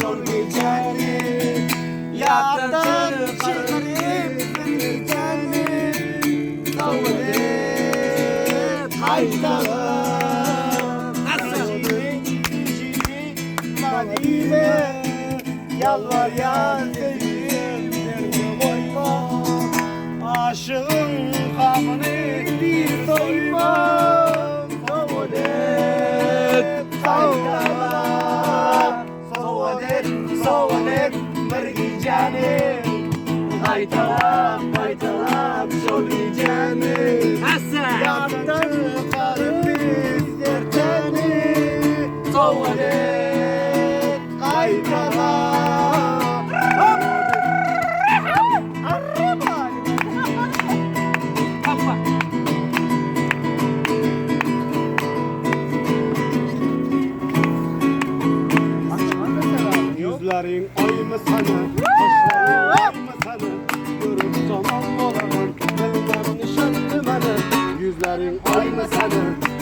şol geceni yaddan çıkarıp geceni savunup haytalım Madime yalvar yar dedim derdi koyma aşığın kamını bir doyma savunup haytalım savunup bir geceni haytalım şol geceni yaddan çıkarıp geceni savunup haytalım Yüzlerin ay mı sana, başların ay mı sana görüp tamam olamam, bilmem nişanlı bana Yüzlerin ay mı sana